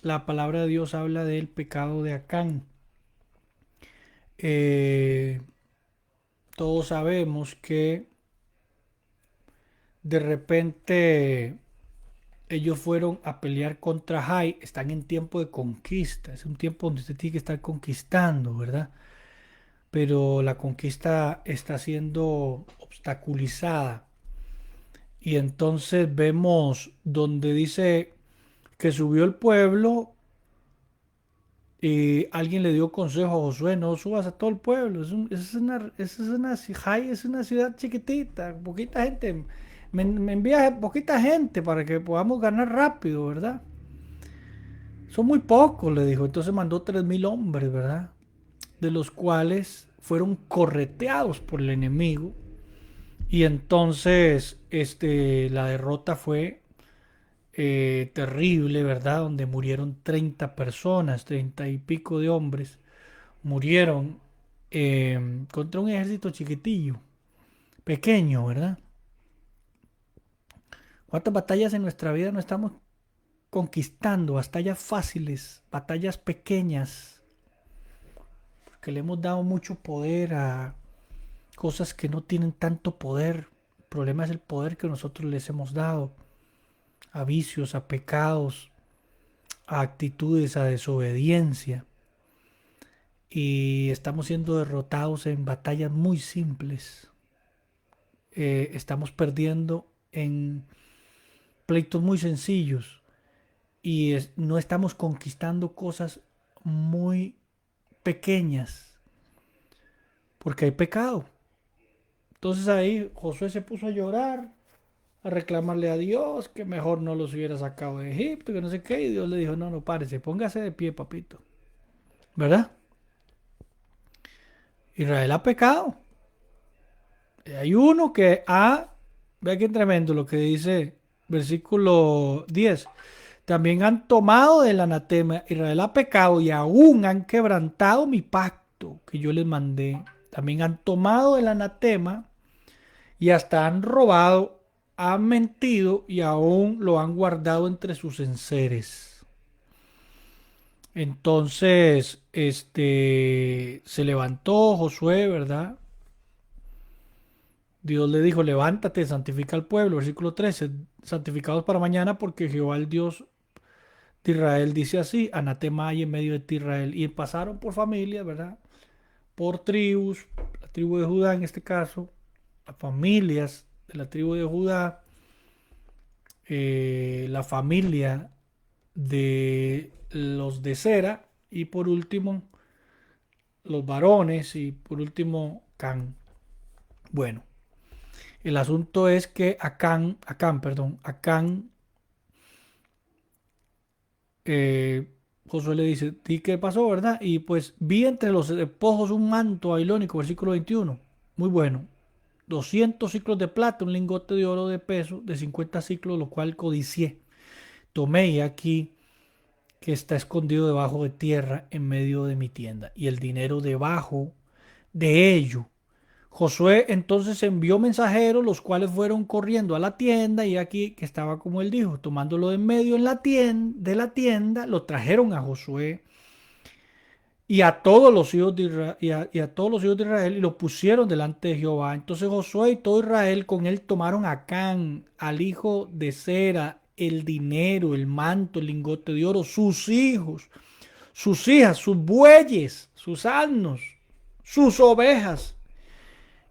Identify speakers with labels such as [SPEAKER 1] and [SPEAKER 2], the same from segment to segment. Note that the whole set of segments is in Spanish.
[SPEAKER 1] la palabra de Dios habla del pecado de Acán. Eh, Todos sabemos que de repente ellos fueron a pelear contra Jai, están en tiempo de conquista, es un tiempo donde usted tiene que estar conquistando, ¿verdad? Pero la conquista está siendo obstaculizada. Y entonces vemos donde dice que subió el pueblo y alguien le dio consejo a Josué, no subas a todo el pueblo, Jai es una ciudad chiquitita, poquita gente, me envías poquita gente para que podamos ganar rápido, ¿verdad? Son muy pocos, le dijo. Entonces mandó 3.000 hombres, ¿verdad? De los cuales fueron correteados por el enemigo. Y entonces, la derrota fue terrible, ¿verdad? Donde murieron 30 personas, 30 y pico de hombres. Murieron contra un ejército chiquitillo, pequeño, ¿verdad? ¿Cuántas batallas en nuestra vida no estamos conquistando? Batallas fáciles, batallas pequeñas, que le hemos dado mucho poder a cosas que no tienen tanto poder. El problema es el poder que nosotros les hemos dado a vicios, a pecados, a actitudes, a desobediencia. Y estamos siendo derrotados en batallas muy simples. Estamos perdiendo en pleitos muy sencillos y no estamos conquistando cosas muy pequeñas porque hay pecado. Entonces ahí Josué se puso a llorar, a reclamarle a Dios que mejor no los hubiera sacado de Egipto, que no sé qué. Y Dios le dijo, no, no, párese, póngase de pie, papito. ¿Verdad? Israel ha pecado. Hay uno que ha, vea qué tremendo lo que dice versículo 10. También han tomado del anatema. Israel ha pecado y aún han quebrantado mi pacto que yo les mandé. También han tomado del anatema y hasta han robado, han mentido y aún lo han guardado entre sus enseres. Entonces, se levantó Josué, ¿verdad? Dios le dijo, levántate, santifica al pueblo. Versículo 13, santificados para mañana porque Jehová el Dios de Israel dice así, anatema hay en medio de ti Israel. Y pasaron por familias, ¿verdad? Por tribus, la tribu de Judá en este caso, las familias de la tribu de Judá, la familia de los de Sera y por último los varones y por último Can. Bueno, el asunto es que Acán, eh, Josué le dice, ¿y qué pasó, verdad? Y pues vi entre los despojos un manto babilónico, versículo 21, muy bueno, 200 ciclos de plata, un lingote de oro de peso de 50 ciclos, lo cual codicié. Tomé y aquí que está escondido debajo de tierra en medio de mi tienda, y el dinero debajo de ello. Josué entonces envió mensajeros, los cuales fueron corriendo a la tienda, y aquí que estaba como él dijo, tomándolo de en medio en la tienda, de la tienda, lo trajeron a Josué y a todos los hijos de Israel, y a todos los hijos de Israel y lo pusieron delante de Jehová. Entonces Josué y todo Israel con él tomaron a Acán, al hijo de Sera, el dinero, el manto, el lingote de oro, sus hijos, sus hijas, sus bueyes, sus asnos, sus ovejas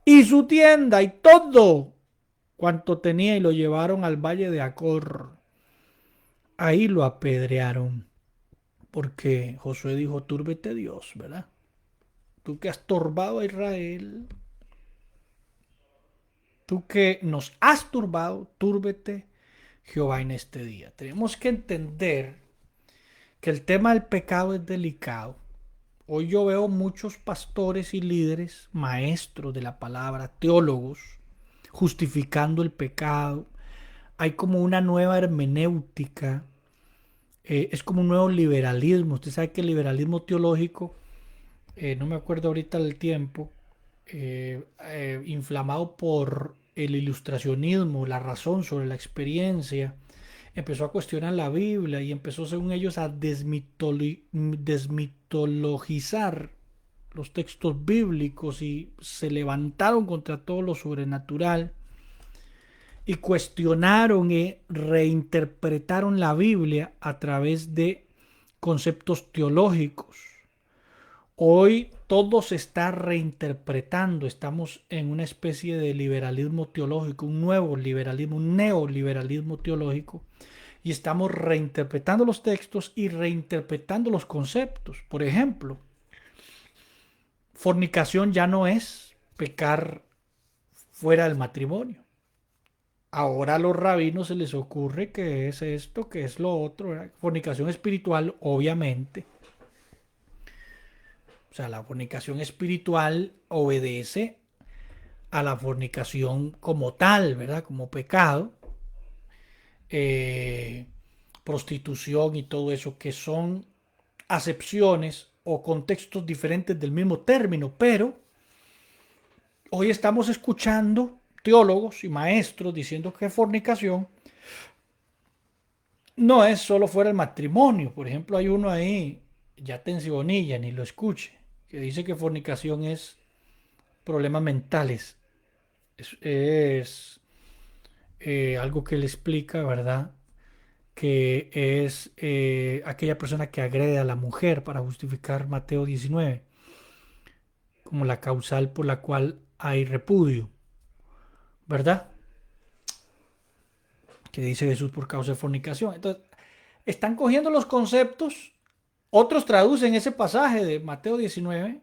[SPEAKER 1] y su tienda y todo cuanto tenía y lo llevaron al valle de Acor. Ahí lo apedrearon porque Josué dijo, túrbete Dios, ¿verdad? Tú que has turbado a Israel, tú que nos has turbado, túrbete Jehová en este día. Tenemos que entender que el tema del pecado es delicado. Hoy yo veo muchos pastores y líderes, maestros de la palabra, teólogos, justificando el pecado. Hay como una nueva hermenéutica, es como un nuevo liberalismo. Usted sabe que el liberalismo teológico, no me acuerdo ahorita del tiempo, inflamado por el ilustracionismo, la razón sobre la experiencia, empezó a cuestionar la Biblia y empezó, según ellos, a desmitologizar los textos bíblicos y se levantaron contra todo lo sobrenatural y cuestionaron y reinterpretaron la Biblia a través de conceptos teológicos. Hoy todo se está reinterpretando, estamos en una especie de liberalismo teológico, un nuevo liberalismo, un neoliberalismo teológico, y estamos reinterpretando los textos y reinterpretando los conceptos. Por ejemplo, fornicación ya no es pecar fuera del matrimonio. Ahora a los rabinos se les ocurre que es esto, que es lo otro, ¿verdad? Fornicación espiritual, obviamente. O sea, la fornicación espiritual obedece a la fornicación como tal, ¿verdad? Como pecado, eh, prostitución y todo eso, que son acepciones o contextos diferentes del mismo término, pero hoy estamos escuchando teólogos y maestros diciendo que fornicación no es solo fuera del matrimonio. Por ejemplo, hay uno ahí, ya Bonilla, ni lo escuche, que dice que fornicación es problemas mentales. Es algo que le explica, ¿verdad? Que es aquella persona que agrede a la mujer para justificar Mateo 19 como la causal por la cual hay repudio, ¿verdad? Que dice Jesús por causa de fornicación. Entonces, están cogiendo los conceptos, otros traducen ese pasaje de Mateo 19,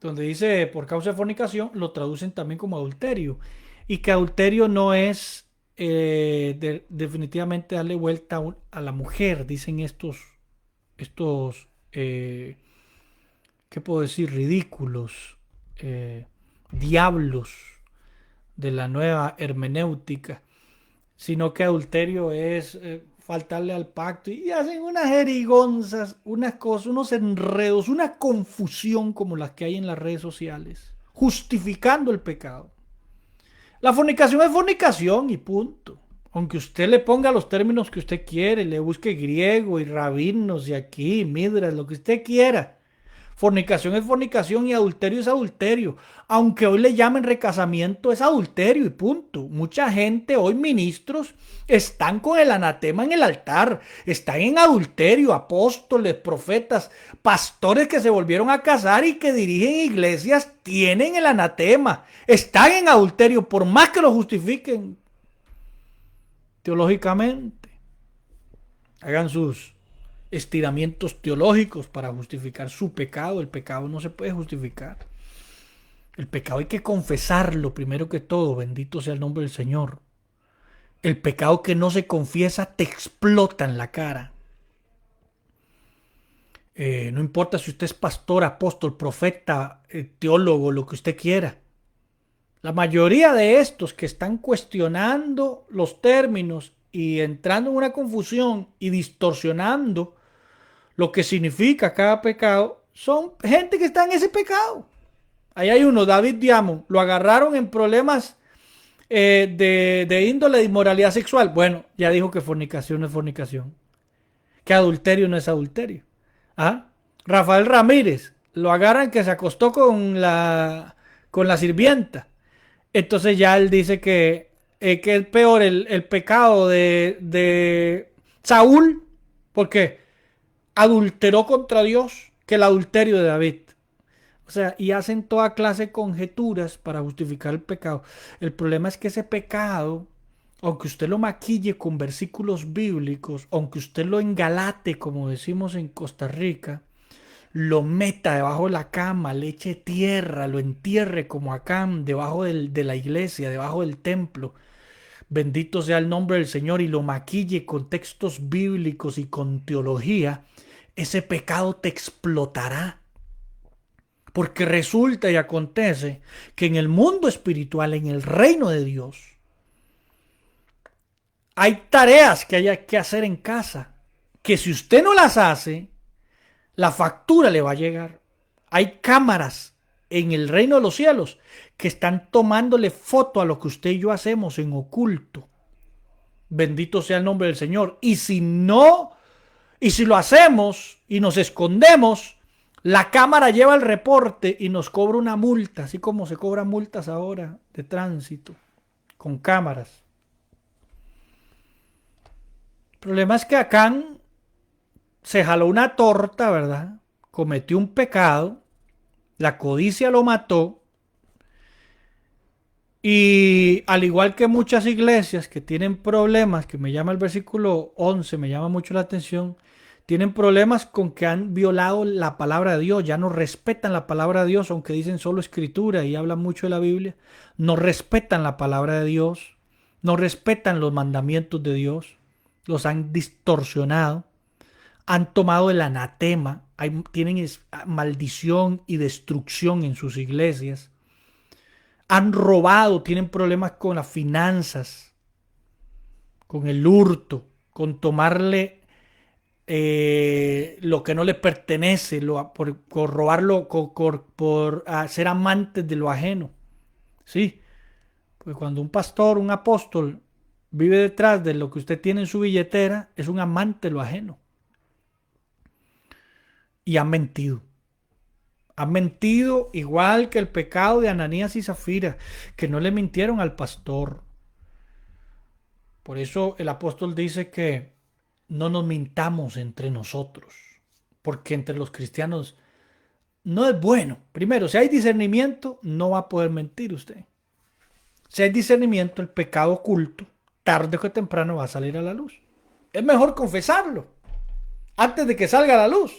[SPEAKER 1] donde dice por causa de fornicación, lo traducen también como adulterio. Y que adulterio no es definitivamente darle vuelta a la mujer, dicen estos, ¿qué puedo decir? Ridículos, eh, diablos de la nueva hermenéutica, sino que adulterio es faltarle al pacto y hacen unas jerigonzas, unas cosas, unos enredos, una confusión como las que hay en las redes sociales, justificando el pecado. La fornicación es fornicación y punto. Aunque usted le ponga los términos que usted quiere, le busque griego y rabinos y aquí, midras, lo que usted quiera. Fornicación es fornicación y adulterio es adulterio. Aunque hoy le llamen recasamiento, es adulterio y punto. Mucha gente, hoy ministros, están con el anatema en el altar. Están en adulterio, apóstoles, profetas, pastores que se volvieron a casar y que dirigen iglesias, tienen el anatema. Están en adulterio, por más que lo justifiquen teológicamente. Hagan sus estiramientos teológicos para justificar su pecado. El pecado no se puede justificar. El pecado hay que confesarlo primero que todo. Bendito sea el nombre del Señor. El pecado que no se confiesa te explota en la cara. No importa si usted es pastor, apóstol, profeta, teólogo, lo que usted quiera. La mayoría de estos que están cuestionando los términos y entrando en una confusión y distorsionando lo que significa cada pecado, son gente que está en ese pecado. Ahí hay uno, David Diamond, lo agarraron en problemas de índole de inmoralidad sexual. Bueno, ya dijo que fornicación no es fornicación, que adulterio no es adulterio. ¿Ah? Rafael Ramírez, lo agarran que se acostó con la sirvienta. Entonces ya él dice que es peor el pecado de Saúl, porque adulteró contra Dios, que el adulterio de David. O sea, y hacen toda clase de conjeturas para justificar el pecado. El problema es que ese pecado, aunque usted lo maquille con versículos bíblicos, aunque usted lo engalate, como decimos en Costa Rica, lo meta debajo de la cama, le eche tierra, lo entierre como acá, debajo de la iglesia, debajo del templo. Bendito sea el nombre del Señor y lo maquille con textos bíblicos y con teología, ese pecado te explotará. Porque resulta y acontece que en el mundo espiritual, en el reino de Dios, hay tareas que hay que hacer en casa, que si usted no las hace, la factura le va a llegar. Hay cámaras en el reino de los cielos que están tomándole foto a lo que usted y yo hacemos en oculto. Bendito sea el nombre del Señor. Y si no, y si lo hacemos y nos escondemos, la cámara lleva el reporte y nos cobra una multa, así como se cobran multas ahora de tránsito, con cámaras. El problema es que Acán se jaló una torta, ¿verdad? Cometió un pecado, la codicia lo mató. Y al igual que muchas iglesias que tienen problemas, que me llama el versículo 11, me llama mucho la atención, tienen problemas con que han violado la palabra de Dios, ya no respetan la palabra de Dios, aunque dicen solo escritura y hablan mucho de la Biblia, no respetan la palabra de Dios, no respetan los mandamientos de Dios, los han distorsionado, han tomado el anatema, tienen maldición y destrucción en sus iglesias. Han robado, tienen problemas con las finanzas, con el hurto, con tomarle lo que no le pertenece, por robarlo, por ser amantes de lo ajeno. Sí, pues cuando un pastor, un apóstol, vive detrás de lo que usted tiene en su billetera, es un amante de lo ajeno. Y han mentido. Han mentido igual que el pecado de Ananías y Zafira, que no le mintieron al pastor. Por eso el apóstol dice que no nos mintamos entre nosotros, porque entre los cristianos no es bueno. Primero, si hay discernimiento, no va a poder mentir usted. Si hay discernimiento, el pecado oculto, tarde o temprano va a salir a la luz. Es mejor confesarlo antes de que salga a la luz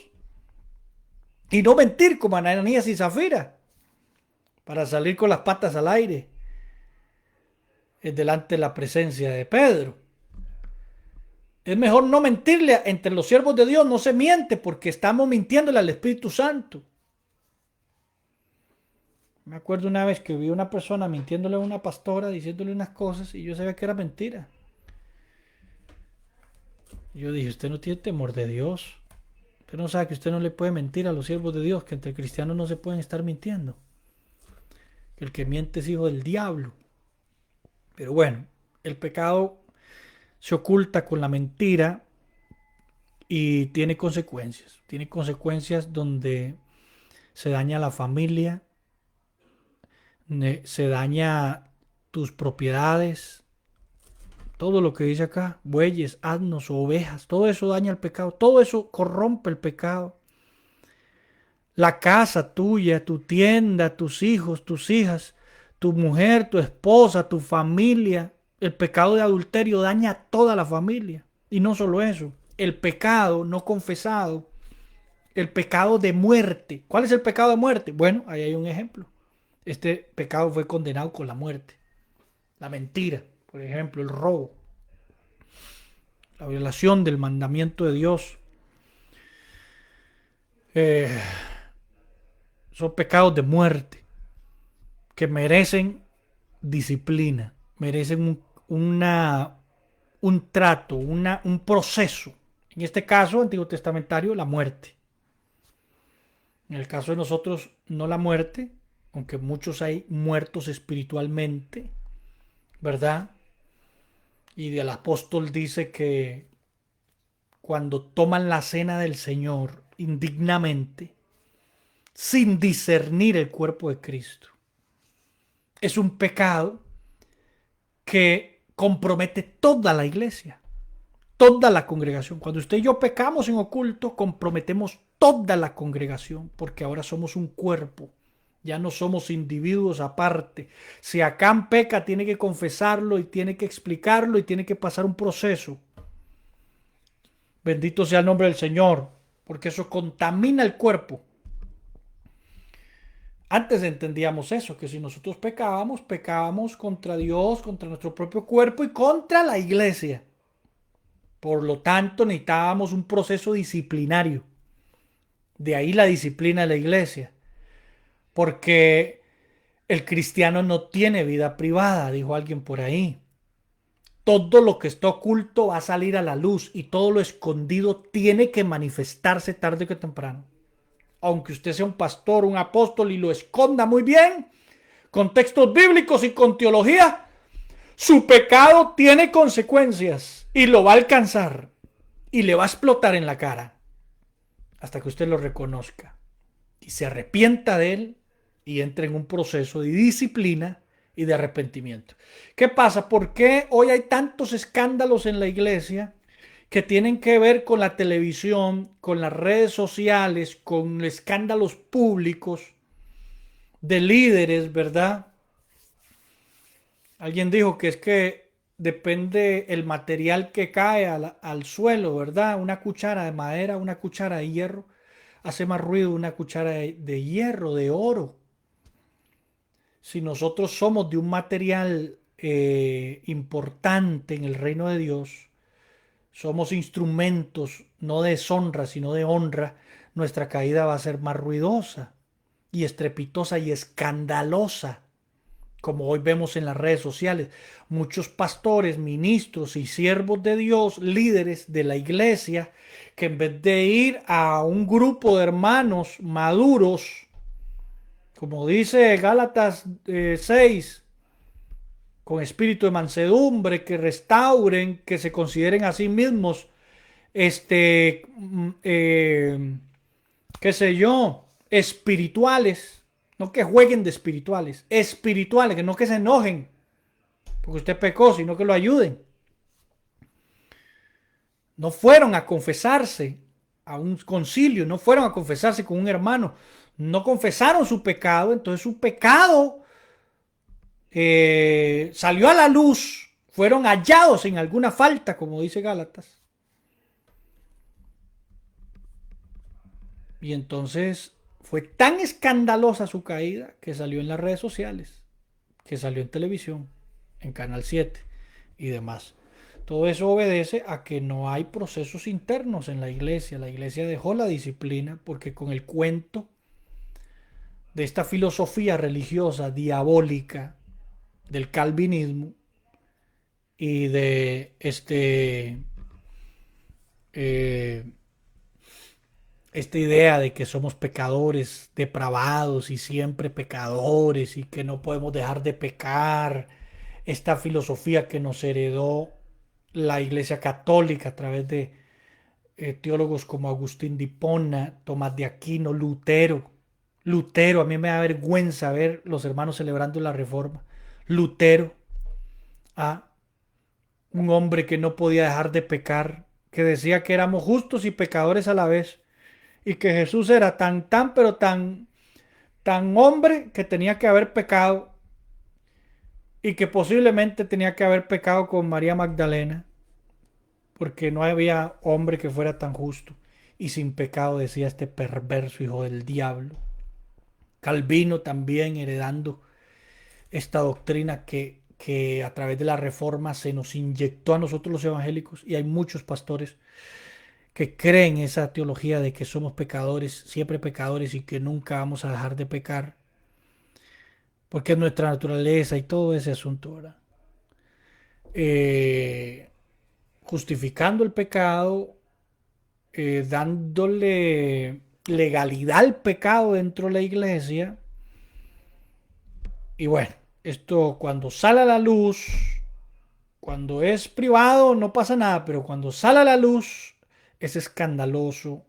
[SPEAKER 1] y no mentir como Ananías y Zafira para salir con las patas al aire delante de la presencia de Pedro. Es mejor no mentirle. Entre los siervos de Dios no se miente porque estamos mintiéndole al Espíritu Santo. Me acuerdo una vez que vi a una persona mintiéndole a una pastora, diciéndole unas cosas y yo sabía que era mentira. Yo dije, usted no tiene temor de Dios. Usted no sabe que usted no le puede mentir a los siervos de Dios, que entre cristianos no se pueden estar mintiendo. Que el que miente es hijo del diablo. Pero bueno, el pecado se oculta con la mentira y tiene consecuencias. Tiene consecuencias donde se daña la familia, se daña tus propiedades, todo lo que dice acá, bueyes, asnos, ovejas, todo eso daña el pecado, todo eso corrompe el pecado. La casa tuya, tu tienda, tus hijos, tus hijas, tu mujer, tu esposa, tu familia. El pecado de adulterio daña a toda la familia. Y no solo eso, el pecado no confesado, el pecado de muerte. ¿Cuál es el pecado de muerte? Bueno, ahí hay un ejemplo. Este pecado fue condenado con la muerte. La mentira, por ejemplo, el robo, la violación del mandamiento de Dios. Son pecados de muerte que merecen disciplina, merecen un trato, un proceso. En este caso, Antiguo Testamentario, la muerte. En el caso de nosotros, no la muerte, aunque muchos hay muertos espiritualmente, ¿verdad? Y el apóstol dice que cuando toman la cena del Señor indignamente, sin discernir el cuerpo de Cristo, es un pecado que compromete toda la iglesia, toda la congregación. Cuando usted y yo pecamos en oculto, comprometemos toda la congregación, porque ahora somos un cuerpo. Ya no somos individuos aparte. Si Acán peca, tiene que confesarlo y tiene que explicarlo y tiene que pasar un proceso. Bendito sea el nombre del Señor, porque eso contamina el cuerpo. Antes entendíamos eso, que si nosotros pecábamos, pecábamos contra Dios, contra nuestro propio cuerpo y contra la iglesia. Por lo tanto, necesitábamos un proceso disciplinario. De ahí la disciplina de la iglesia. Porque el cristiano no tiene vida privada, dijo alguien por ahí. Todo lo que está oculto va a salir a la luz y todo lo escondido tiene que manifestarse tarde que temprano. Aunque usted sea un pastor, un apóstol y lo esconda muy bien, con textos bíblicos y con teología, Su pecado tiene consecuencias y lo va a alcanzar y le va a explotar en la cara hasta que usted lo reconozca y se arrepienta de él y entre en un proceso de disciplina y de arrepentimiento. ¿Qué pasa? ¿Por qué hoy hay tantos escándalos en la iglesia que tienen que ver con la televisión, con las redes sociales, con escándalos públicos de líderes, ¿verdad? Alguien dijo que es que depende el material que cae al suelo, ¿verdad? Una cuchara de madera, una cuchara de hierro, hace más ruido una cuchara de hierro, de oro. Si nosotros somos de un material importante en el reino de Dios, somos instrumentos no de deshonra, sino de honra, nuestra caída va a ser más ruidosa y estrepitosa y escandalosa, como hoy vemos en las redes sociales. Muchos pastores, ministros y siervos de Dios, líderes de la iglesia, que en vez de ir a un grupo de hermanos maduros, como dice Gálatas 6, con espíritu de mansedumbre, que restauren, que se consideren a sí mismos, qué sé yo, espirituales, no que jueguen de espirituales, que no que se enojen, porque usted pecó, sino que lo ayuden. No fueron a confesarse a un concilio, no fueron a confesarse con un hermano, no confesaron su pecado, entonces su pecado salió a la luz, fueron hallados en alguna falta, como dice Gálatas. Y entonces fue tan escandalosa su caída que salió en las redes sociales, que salió en televisión, en Canal 7 y demás. Todo eso obedece a que no hay procesos internos en la iglesia. La iglesia dejó la disciplina porque con el cuento de esta filosofía religiosa diabólica del calvinismo y de eh, esta idea de que somos pecadores depravados y siempre pecadores y que no podemos dejar de pecar, esta filosofía que nos heredó la Iglesia Católica a través de teólogos como Agustín de Hipona, Tomás de Aquino, Lutero. Lutero, a mí me da vergüenza ver los hermanos celebrando la Reforma. Lutero, un hombre que no podía dejar de pecar, que decía que éramos justos y pecadores a la vez, y que Jesús era pero tan hombre que tenía que haber pecado, y que posiblemente tenía que haber pecado con María Magdalena, porque no había hombre que fuera tan justo y sin pecado, decía este perverso hijo del diablo. Calvino también heredando esta doctrina que a través de la Reforma se nos inyectó a nosotros los evangélicos, y hay muchos pastores que creen esa teología de que somos pecadores, siempre pecadores, y que nunca vamos a dejar de pecar, porque es nuestra naturaleza y todo ese asunto, ¿verdad? Eh, Justificando el pecado, dándole legalidad al pecado dentro de la iglesia. Y bueno, esto cuando sale a la luz, cuando es privado no pasa nada, pero cuando sale a la luz es escandaloso,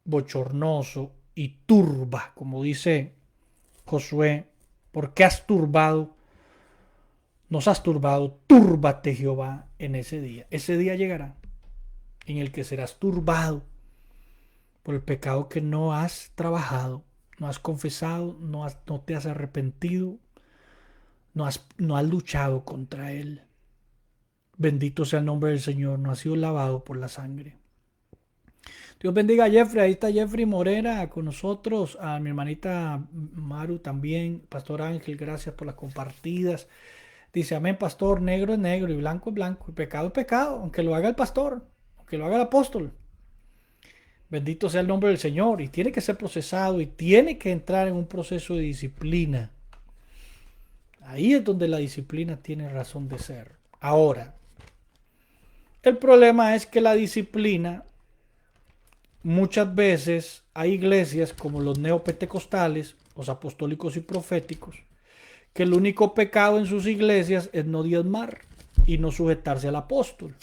[SPEAKER 1] bochornoso y turba, como dice Josué. ¿Por qué has turbado? Nos has turbado, túrbate Jehová en ese día. Ese día llegará en el que serás turbado por el pecado que no has trabajado, no has confesado, no te has arrepentido, no has luchado contra él. Bendito sea el nombre del Señor, no ha sido lavado por la sangre. Dios bendiga a Jeffrey, ahí está Jeffrey Morera con nosotros, a mi hermanita Maru también, Pastor Ángel, gracias por las compartidas. Dice, amén, pastor, negro es negro y blanco es blanco, y pecado es pecado, aunque lo haga el pastor, aunque lo haga el apóstol. Bendito sea el nombre del Señor, y tiene que ser procesado y tiene que entrar en un proceso de disciplina. Ahí es donde la disciplina tiene razón de ser. Ahora, el problema es que la disciplina, muchas veces hay iglesias como los neopentecostales, los apostólicos y proféticos, que el único pecado en sus iglesias es no diezmar y no sujetarse al apóstol.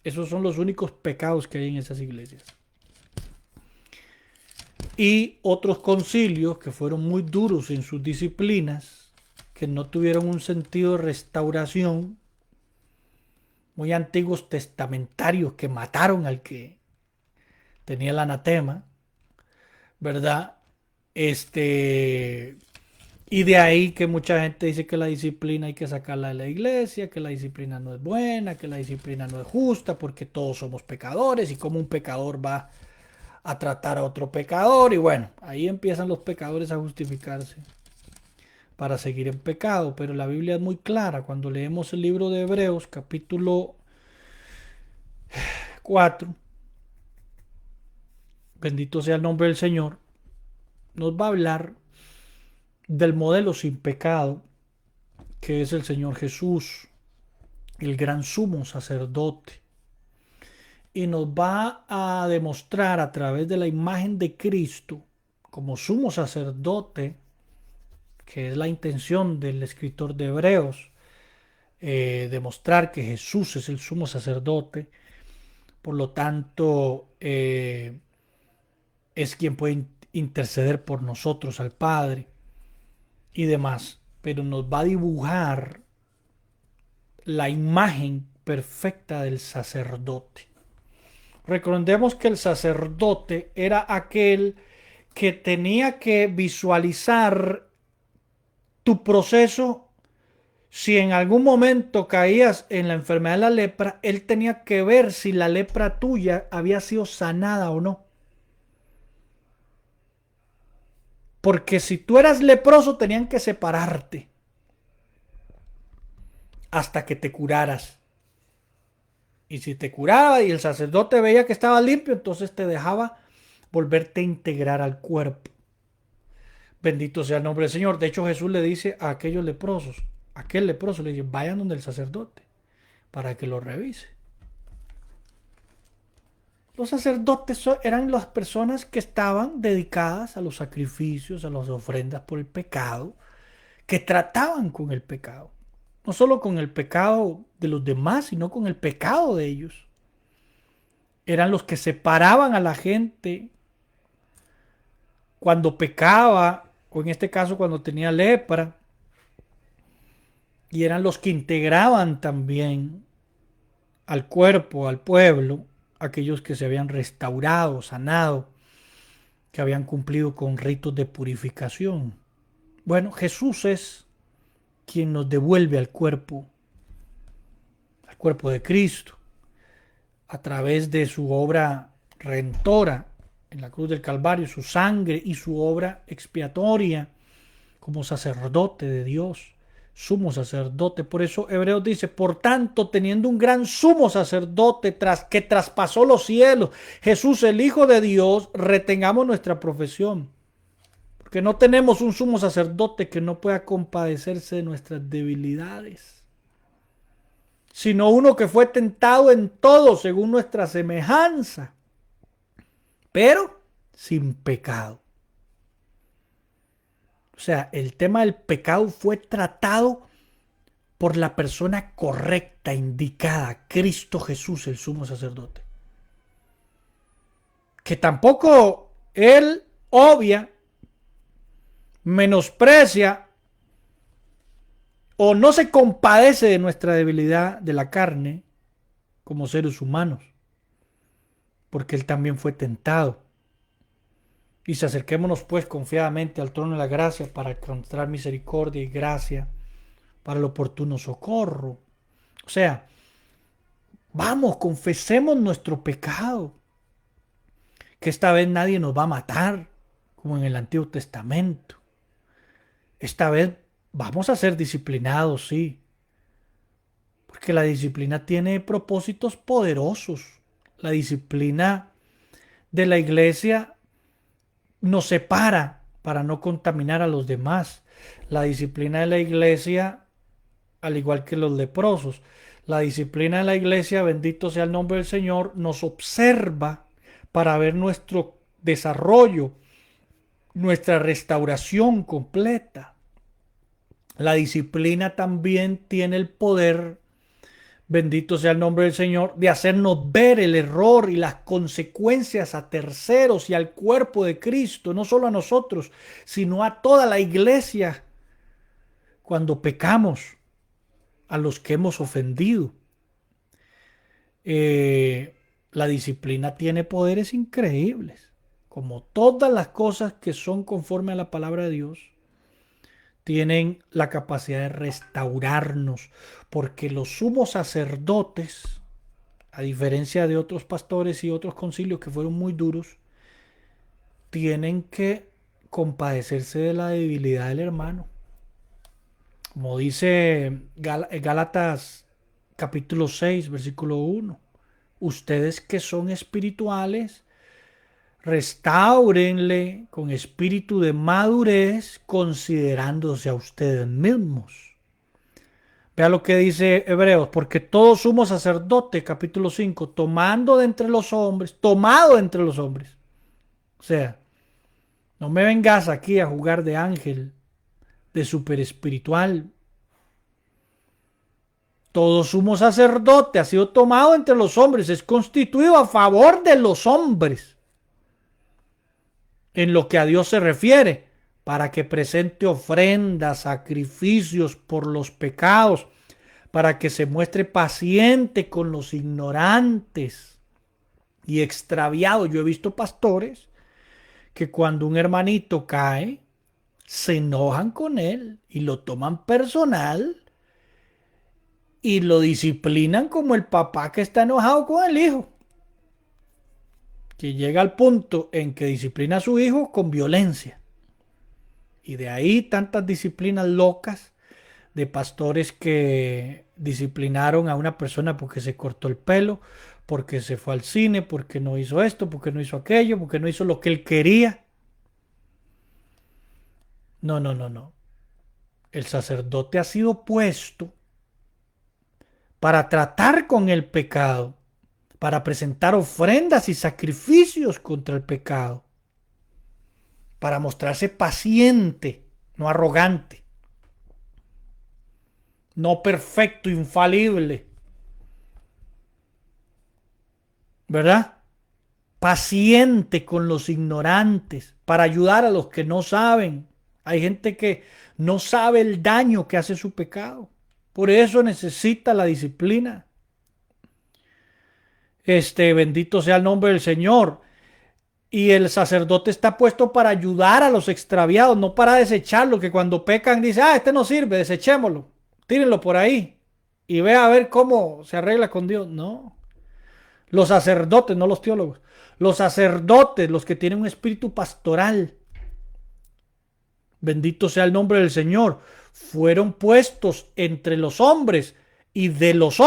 [SPEAKER 1] Esos son los únicos pecados que hay en esas iglesias. Y otros concilios que fueron muy duros en sus disciplinas, que no tuvieron un sentido de restauración, muy antiguos testamentarios que mataron al que tenía el anatema, ¿verdad? Y de ahí que mucha gente dice que la disciplina hay que sacarla de la iglesia, que la disciplina no es buena, que la disciplina no es justa, porque todos somos pecadores y como un pecador va a tratar a otro pecador. Y bueno, ahí empiezan los pecadores a justificarse para seguir en pecado. Pero la Biblia es muy clara. Cuando leemos el libro de Hebreos, capítulo 4, bendito sea el nombre del Señor, nos va a hablar del modelo sin pecado, que es el Señor Jesús, el gran sumo sacerdote. Y nos va a demostrar a través de la imagen de Cristo como sumo sacerdote, que es la intención del escritor de Hebreos, demostrar que Jesús es el sumo sacerdote, por lo tanto es quien puede interceder por nosotros al Padre y demás, pero nos va a dibujar la imagen perfecta del sacerdote. Recordemos que el sacerdote era aquel que tenía que visualizar tu proceso. Si en algún momento caías en la enfermedad de la lepra, él tenía que ver si la lepra tuya había sido sanada o no. Porque si tú eras leproso, tenían que separarte hasta que te curaras. Y si te curaba y el sacerdote veía que estaba limpio, entonces te dejaba volverte a integrar al cuerpo. Bendito sea el nombre del Señor. De hecho, Jesús le dice a aquellos leprosos, aquel leproso le dice, vayan donde el sacerdote para que lo revise. Los sacerdotes eran las personas que estaban dedicadas a los sacrificios, a las ofrendas por el pecado, que trataban con el pecado. No solo con el pecado de los demás, sino con el pecado de ellos. Eran los que separaban a la gente cuando pecaba, o en este caso cuando tenía lepra, y eran los que integraban también al cuerpo, al pueblo, aquellos que se habían restaurado, sanado, que habían cumplido con ritos de purificación. Bueno, Jesús es quien nos devuelve al cuerpo de Cristo, a través de su obra redentora en la cruz del Calvario, su sangre y su obra expiatoria como sacerdote de Dios, sumo sacerdote. Por eso Hebreos dice, por tanto, teniendo un gran sumo sacerdote que traspasó los cielos, Jesús el Hijo de Dios, retengamos nuestra profesión. Porque no tenemos un sumo sacerdote que no pueda compadecerse de nuestras debilidades, sino uno que fue tentado en todo según nuestra semejanza, pero sin pecado. O sea, el tema del pecado fue tratado por la persona correcta, indicada, Cristo Jesús, el sumo sacerdote. Que tampoco él obvia, menosprecia o no se compadece de nuestra debilidad de la carne como seres humanos, porque él también fue tentado. Dice, acerquémonos pues confiadamente al trono de la gracia para encontrar misericordia y gracia para el oportuno socorro. O sea, vamos, confesemos nuestro pecado, que esta vez nadie nos va a matar, como en el Antiguo Testamento. Esta vez vamos a ser disciplinados, sí, porque la disciplina tiene propósitos poderosos. La disciplina de la iglesia nos separa para no contaminar a los demás. La disciplina de la iglesia, al igual que los leprosos, la disciplina de la iglesia, bendito sea el nombre del Señor, nos observa para ver nuestro desarrollo, nuestra restauración completa. La disciplina también tiene el poder, bendito sea el nombre del Señor, de hacernos ver el error y las consecuencias a terceros y al cuerpo de Cristo, no solo a nosotros, sino a toda la iglesia cuando pecamos, a los que hemos ofendido. Eh, la disciplina tiene poderes increíbles, como todas las cosas que son conforme a la palabra de Dios tienen la capacidad de restaurarnos, porque los sumos sacerdotes, a diferencia de otros pastores y otros concilios que fueron muy duros, tienen que compadecerse de la debilidad del hermano. Como dice Gálatas capítulo 6, versículo 1, ustedes que son espirituales, restáurenle con espíritu de madurez, considerándose a ustedes mismos. Vea lo que dice Hebreos, porque todo sumo sacerdote, capítulo 5, tomando de entre los hombres, tomado de entre los hombres. O sea, no me vengas aquí a jugar de ángel, de super espiritual. Todo sumo sacerdote ha sido tomado entre los hombres, es constituido a favor de los hombres, en lo que a Dios se refiere, para que presente ofrendas, sacrificios por los pecados, para que se muestre paciente con los ignorantes y extraviados. Yo he visto pastores que cuando un hermanito cae, se enojan con él y lo toman personal y lo disciplinan como el papá que está enojado con el hijo, que llega al punto en que disciplina a su hijo con violencia. Y de ahí tantas disciplinas locas de pastores que disciplinaron a una persona porque se cortó el pelo, porque se fue al cine, porque no hizo esto, porque no hizo aquello, porque no hizo lo que él quería. No, no, no, no. El sacerdote ha sido puesto para tratar con el pecado, para presentar ofrendas y sacrificios contra el pecado, para mostrarse paciente, no arrogante, no perfecto, infalible, ¿verdad? Paciente con los ignorantes, para ayudar a los que no saben. Hay gente que no sabe el daño que hace su pecado. Por eso necesita la disciplina. Bendito sea el nombre del Señor. Y el sacerdote está puesto para ayudar a los extraviados, no para desecharlo, que cuando pecan dice, este no sirve, desechémoslo, tírenlo por ahí y ve a ver cómo se arregla con Dios. No, los sacerdotes, no los teólogos, los sacerdotes, los que tienen un espíritu pastoral, bendito sea el nombre del Señor, fueron puestos entre los hombres y de los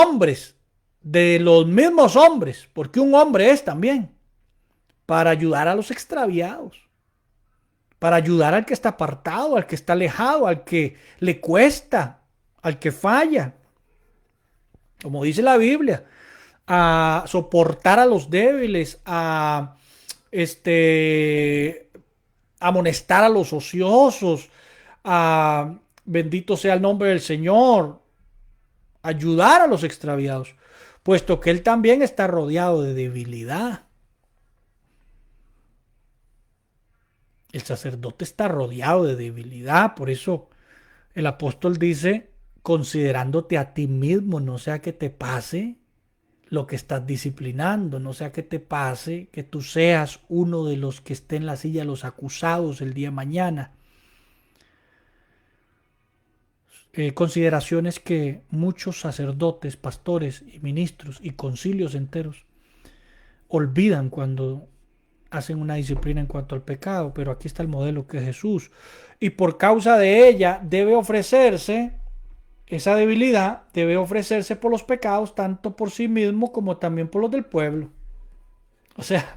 [SPEAKER 1] mismos hombres, porque un hombre es también, para ayudar a los extraviados, para ayudar al que está apartado, al que está alejado, al que le cuesta, al que falla, como dice la Biblia, a soportar a los débiles, a amonestar a los ociosos, a bendito sea el nombre del Señor, ayudar a los extraviados, puesto que él también está rodeado de debilidad. El sacerdote está rodeado de debilidad, por eso el apóstol dice, considerándote a ti mismo, no sea que te pase lo que estás disciplinando, no sea que te pase que tú seas uno de los que esté en la silla de los acusados el día de mañana. Consideraciones que muchos sacerdotes, pastores y ministros y concilios enteros olvidan cuando hacen una disciplina en cuanto al pecado, pero aquí está el modelo que es Jesús. Y por causa de ella debe ofrecerse, esa debilidad debe ofrecerse por los pecados, tanto por sí mismo como también por los del pueblo. O sea,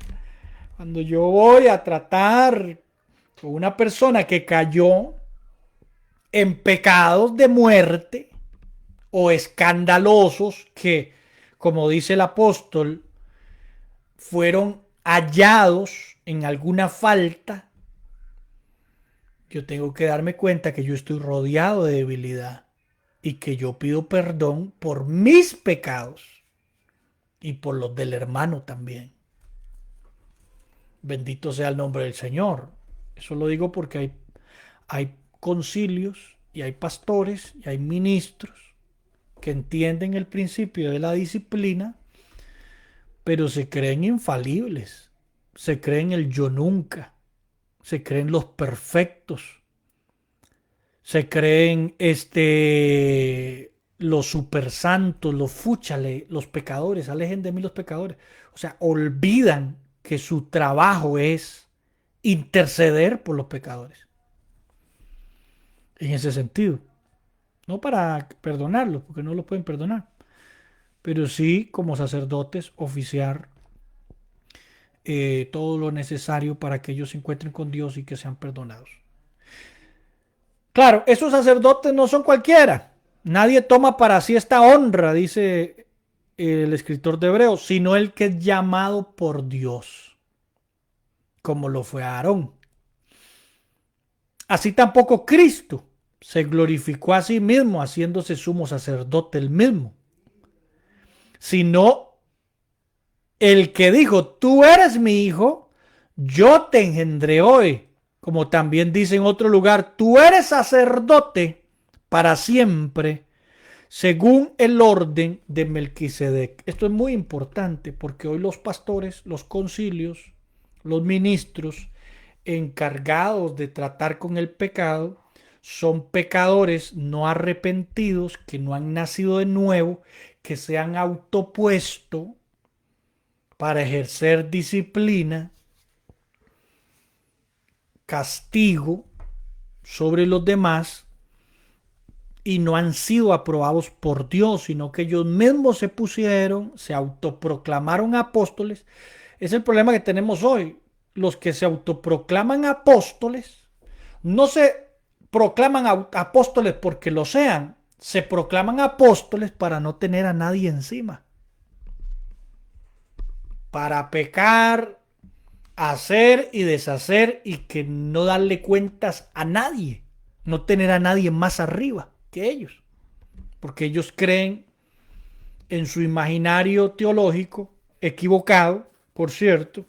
[SPEAKER 1] cuando yo voy a tratar con una persona que cayó en pecados de muerte o escandalosos que, como dice el apóstol, fueron hallados en alguna falta, Yo tengo que darme cuenta que yo estoy rodeado de debilidad y que yo pido perdón por mis pecados y por los del hermano también. Bendito sea el nombre del Señor. Eso lo digo porque hay concilios y hay pastores y hay ministros que entienden el principio de la disciplina, pero se creen infalibles, se creen el yo nunca, se creen los perfectos, se creen los supersantos, los fúchale, los pecadores, alejen de mí los pecadores. O sea, olvidan que su trabajo es interceder por los pecadores. En ese sentido. No para perdonarlos, porque no los pueden perdonar, pero sí como sacerdotes oficiar todo lo necesario para que ellos se encuentren con Dios y que sean perdonados. Claro, esos sacerdotes no son cualquiera. Nadie toma para sí esta honra, dice el escritor de Hebreos, sino el que es llamado por Dios, como lo fue Aarón. Así tampoco Cristo se glorificó a sí mismo, haciéndose sumo sacerdote él mismo, sino el que dijo, tú eres mi hijo, yo te engendré hoy. Como también dice en otro lugar, tú eres sacerdote para siempre, según el orden de Melquisedec. Esto es muy importante porque hoy los pastores, los concilios, los ministros encargados de tratar con el pecado son pecadores no arrepentidos, que no han nacido de nuevo, que se han autopuesto para ejercer disciplina, castigo sobre los demás y no han sido aprobados por Dios, sino que ellos mismos se pusieron, se autoproclamaron apóstoles. Es el problema que tenemos hoy. Los que se autoproclaman apóstoles no se proclaman apóstoles porque lo sean, se proclaman apóstoles para no tener a nadie encima, para pecar, hacer y deshacer y que no darle cuentas a nadie, no tener a nadie más arriba que ellos, porque ellos creen en su imaginario teológico equivocado, por cierto,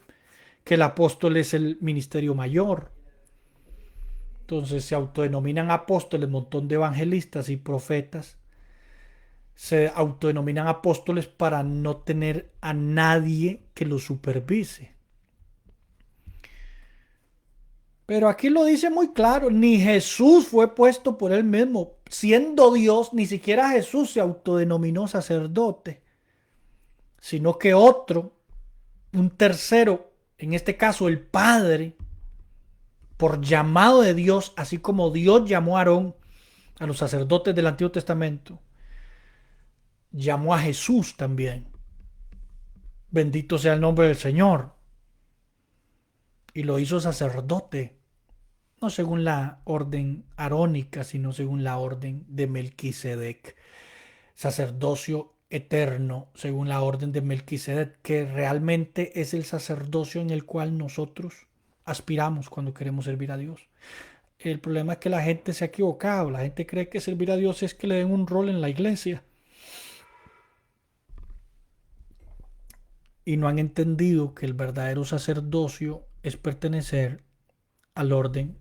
[SPEAKER 1] que el apóstol es el ministerio mayor. Entonces se autodenominan apóstoles, un montón de evangelistas y profetas se autodenominan apóstoles para no tener a nadie que los supervise. Pero aquí lo dice muy claro, ni Jesús fue puesto por él mismo. Siendo Dios, ni siquiera Jesús se autodenominó sacerdote, sino que otro, un tercero, en este caso el Padre, por llamado de Dios, así como Dios llamó a Aarón, a los sacerdotes del Antiguo Testamento, llamó a Jesús también. Bendito sea el nombre del Señor. Y lo hizo sacerdote, no según la orden arónica, sino según la orden de Melquisedec. Sacerdocio eterno, según la orden de Melquisedec, que realmente es el sacerdocio en el cual nosotros aspiramos cuando queremos servir a Dios. El problema es que la gente se ha equivocado. La gente cree que servir a Dios es que le den un rol en la iglesia. Y no han entendido que el verdadero sacerdocio es pertenecer al orden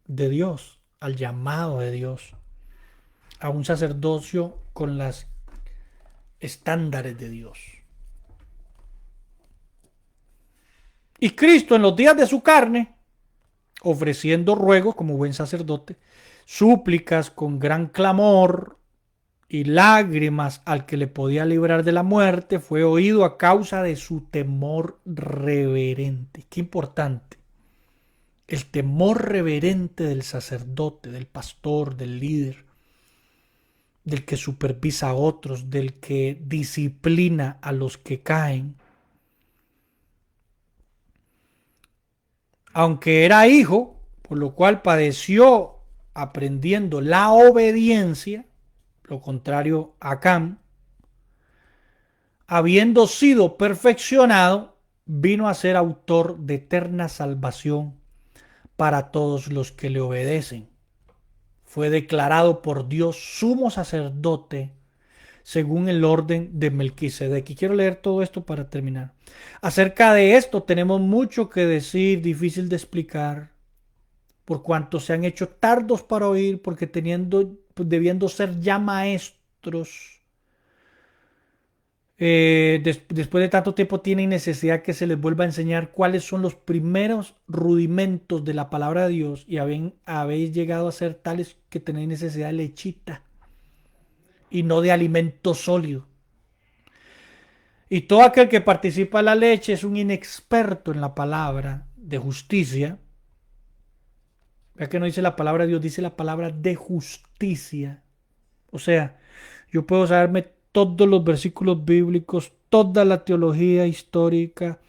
[SPEAKER 1] de Dios, al llamado de Dios, a un sacerdocio con los estándares de Dios. Y Cristo en los días de su carne, ofreciendo ruegos como buen sacerdote, súplicas con gran clamor y lágrimas al que le podía librar de la muerte, fue oído a causa de su temor reverente. Qué importante. El temor reverente del sacerdote, del pastor, del líder, del que supervisa a otros, del que disciplina a los que caen. Aunque era hijo, por lo cual padeció aprendiendo la obediencia, lo contrario a Cam, habiendo sido perfeccionado, vino a ser autor de eterna salvación para todos los que le obedecen. Fue declarado por Dios sumo sacerdote según el orden de Melquisedec. Y quiero leer todo esto para terminar. Acerca de esto tenemos mucho que decir, difícil de explicar, por cuanto se han hecho tardos para oír, porque debiendo ser ya maestros, después de tanto tiempo tienen necesidad que se les vuelva a enseñar cuáles son los primeros rudimentos de la palabra de Dios, y habéis llegado a ser tales que tenéis necesidad de lechita y no de alimento sólido. Y todo aquel que participa en la leche es un inexperto en la palabra de justicia. Ya que no dice la palabra de Dios, dice la palabra de justicia. O sea, yo puedo saberme todos los versículos bíblicos, toda la teología histórica,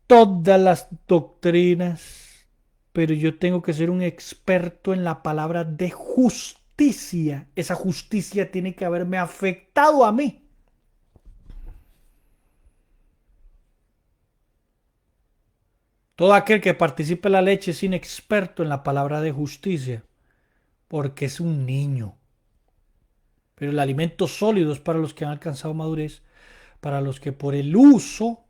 [SPEAKER 1] todas las doctrinas, pero yo tengo que ser un experto en la palabra de justicia. Esa justicia tiene que haberme afectado a mí. Todo aquel que participe en la leche es inexperto en la palabra de justicia, porque es un niño. Pero el alimento sólido es para los que han alcanzado madurez, para los que por el uso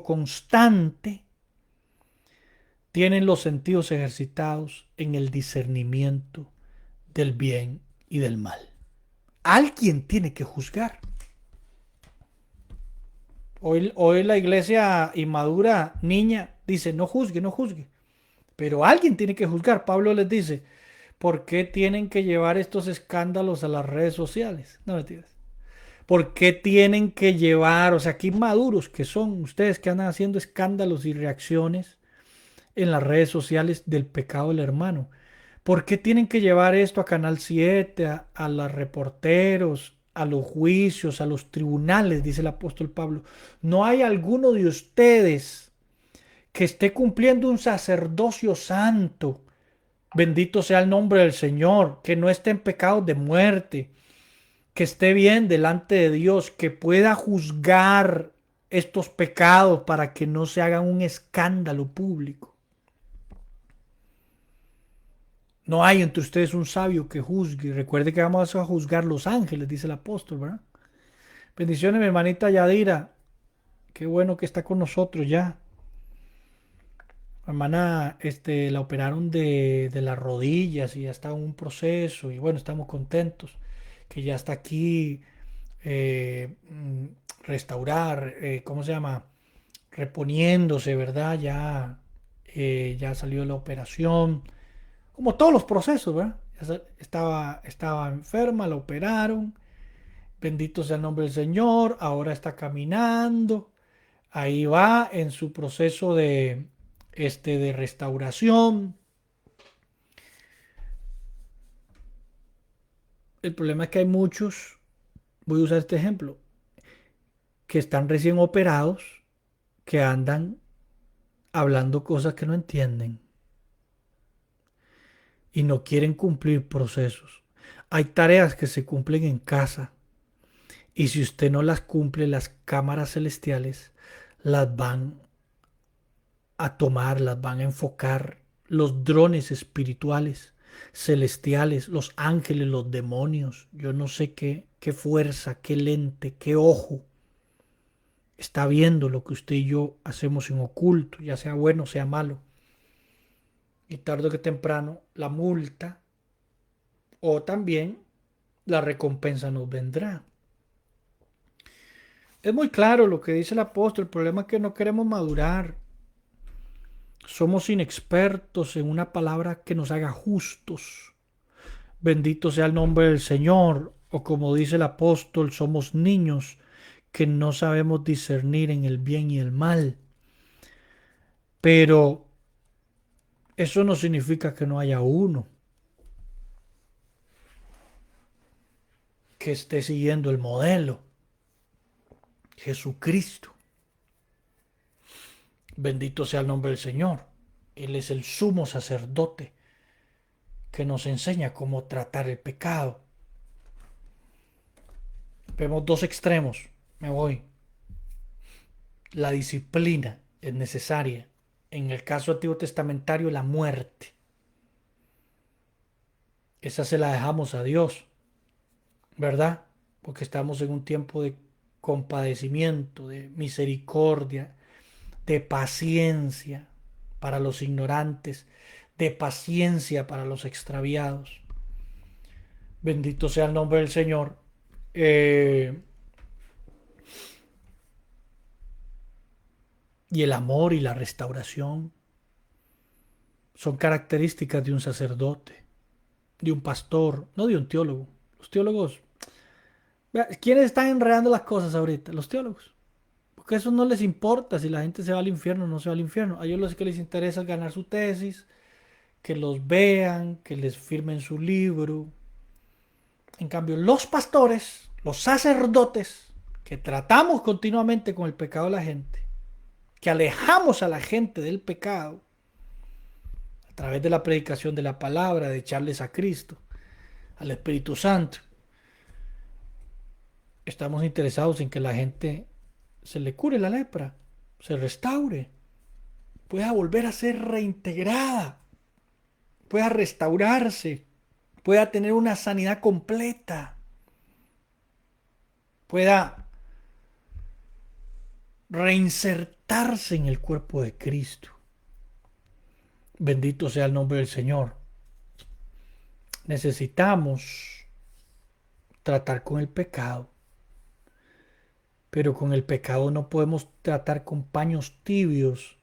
[SPEAKER 1] constante, tienen los sentidos ejercitados en el discernimiento del bien y del mal. Alguien tiene que juzgar. Hoy la iglesia inmadura, niña, dice, no juzgue, no juzgue. Pero alguien tiene que juzgar. Pablo les dice, ¿por qué tienen que llevar estos escándalos a las redes sociales? No mentiras. ¿Por qué tienen que llevar, o sea, qué inmaduros que son ustedes que andan haciendo escándalos y reacciones en las redes sociales del pecado del hermano? ¿Por qué tienen que llevar esto a Canal 7, a los reporteros, a los juicios, a los tribunales? Dice el apóstol Pablo. No hay alguno de ustedes que esté cumpliendo un sacerdocio santo. Bendito sea el nombre del Señor, que no esté en pecado de muerte, que esté bien delante de Dios, que pueda juzgar estos pecados para que no se hagan un escándalo público. No hay entre ustedes un sabio que juzgue. Recuerde que vamos a juzgar los ángeles, dice el apóstol, ¿verdad? Bendiciones, mi hermanita Yadira. Qué bueno que está con nosotros ya. Hermana, la operaron de las rodillas y ya está en un proceso y bueno, estamos contentos que ya está aquí restaurar, ¿cómo se llama? Reponiéndose, ¿verdad? Ya salió la operación, como todos los procesos, ¿verdad? Estaba enferma, la operaron, bendito sea el nombre del Señor, ahora está caminando, ahí va en su proceso de restauración. El problema es que hay muchos, voy a usar este ejemplo, que están recién operados, que andan hablando cosas que no entienden y no quieren cumplir procesos. Hay tareas que se cumplen en casa y si usted no las cumple, las cámaras celestiales las van a tomar, las van a enfocar, los drones espirituales, celestiales, los ángeles, los demonios, yo no sé qué fuerza, qué lente, qué ojo está viendo lo que usted y yo hacemos en oculto, ya sea bueno o sea malo. Y tarde o que temprano la multa o también la recompensa nos vendrá. Es muy claro lo que dice el apóstol, el problema es que no queremos madurar. Somos inexpertos en una palabra que nos haga justos. Bendito sea el nombre del Señor. O como dice el apóstol, somos niños que no sabemos discernir en el bien y el mal. Pero eso no significa que no haya uno que esté siguiendo el modelo. Jesucristo. Bendito sea el nombre del Señor. Él es el sumo sacerdote que nos enseña cómo tratar el pecado. Vemos dos extremos. Me voy. La disciplina es necesaria. En el caso antiguo testamentario, la muerte. Esa se la dejamos a Dios, ¿verdad? Porque estamos en un tiempo de compadecimiento, de misericordia, de paciencia para los ignorantes, de paciencia para los extraviados. Bendito sea el nombre del Señor. Eh, y el amor y la restauración son características de un sacerdote, de un pastor, no de un teólogo. Los teólogos, vea, ¿quiénes están enredando las cosas ahorita? Los teólogos. Porque eso no les importa si la gente se va al infierno o no se va al infierno. A ellos lo que les interesa es ganar su tesis, que los vean, que les firmen su libro. En cambio, los pastores, los sacerdotes, que tratamos continuamente con el pecado de la gente, que alejamos a la gente del pecado a través de la predicación de la palabra, de echarles a Cristo, al Espíritu Santo, estamos interesados en que la gente se le cure la lepra, se restaure, pueda volver a ser reintegrada, pueda restaurarse, pueda tener una sanidad completa, pueda reinsertarse en el cuerpo de Cristo. Bendito sea el nombre del Señor. Necesitamos tratar con el pecado, pero con el pecado no podemos tratar con paños tibios,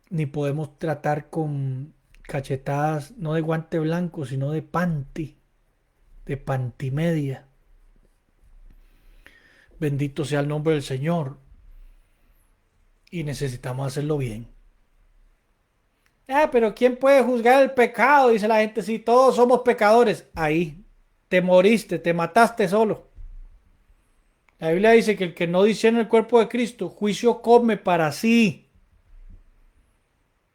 [SPEAKER 1] ni podemos tratar con cachetadas, no de guante blanco, sino de panty, de pantimedia. Bendito sea el nombre del Señor. Y necesitamos hacerlo bien. Ah, pero ¿quién puede juzgar el pecado? Dice la gente, si todos somos pecadores. Ahí, te moriste, te mataste solo. La Biblia dice que el que no discierne el cuerpo de Cristo, juicio come para sí.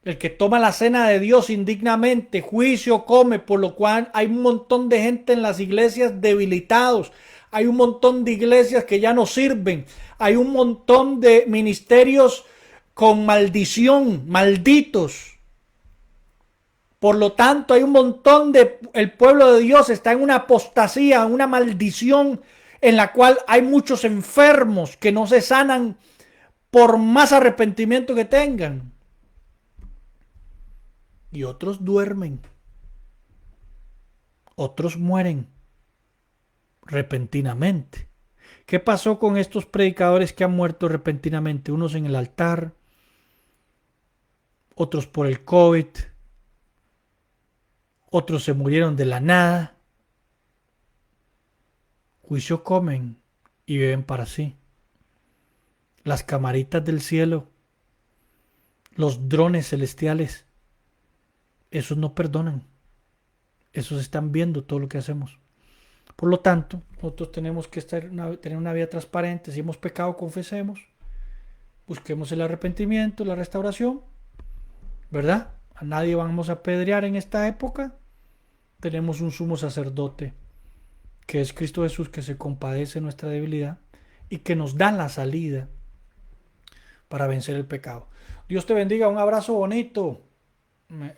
[SPEAKER 1] El que toma la cena de Dios indignamente, juicio come, por lo cual hay un montón de gente en las iglesias debilitados. Hay un montón de iglesias que ya no sirven. Hay un montón de ministerios con maldición, malditos. Por lo tanto, hay un montón de... El pueblo de Dios está en una apostasía, en una maldición en la cual hay muchos enfermos que no se sanan por más arrepentimiento que tengan. Y otros duermen. Otros mueren repentinamente. ¿Qué pasó con estos predicadores que han muerto repentinamente? Unos en el altar, otros por el COVID, otros se murieron de la nada. Juicio comen y beben para sí. Las camaritas del cielo, los drones celestiales, esos no perdonan. Esos están viendo todo lo que hacemos. Por lo tanto, nosotros tenemos que tener una vida transparente. Si hemos pecado, confesemos. Busquemos el arrepentimiento, la restauración, ¿verdad? A nadie vamos a apedrear en esta época. Tenemos un sumo sacerdote, que es Cristo Jesús, que se compadece de nuestra debilidad y que nos da la salida para vencer el pecado. Dios te bendiga, un abrazo bonito.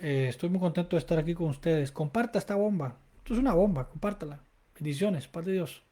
[SPEAKER 1] Estoy muy contento de estar aquí con ustedes. Comparta esta bomba. Esto es una bomba, compártala. Bendiciones, paz de Dios.